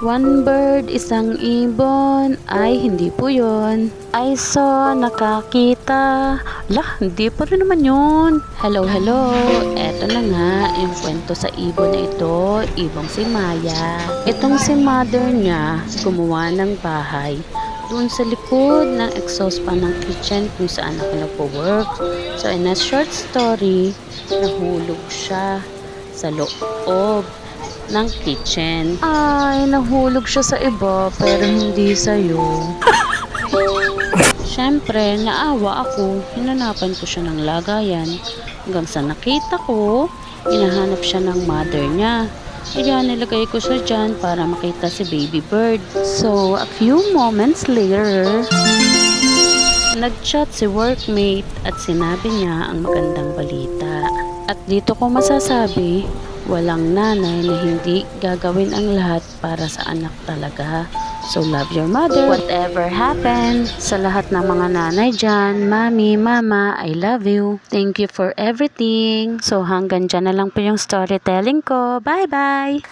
One bird, isang ibon. Ay, hindi po yun. I saw, nakakita. Lah, hindi pa rin naman yun. Hello, hello. Eto na nga, yung kwento sa ibon na ito, ibong si Maya. Itong si mother niya, gumawa ng bahay doon sa likod ng exhaust fan ng kitchen kung saan ako nagpo-work. So, in a short story, nahulog siya sa loob ng kitchen. Ay, nahulog siya sa iba pero hindi sa'yo. Siyempre, naawa ako. Hinanapan ko siya ng lagayan. Hanggang sa nakita ko, hinahanap siya ng mother niya. Kaya nilagay ko siya dyan para makita si baby bird. So, a few moments later, nag-chat si workmate at sinabi niya ang magandang balita. At dito ko masasabi, walang nanay na hindi gagawin ang lahat para sa anak talaga. So love your mother. Whatever happened, sa lahat ng mga nanay dyan, mami, mama, I love you. Thank you for everything. So hanggang dyan na lang po yung storytelling ko. Bye-bye!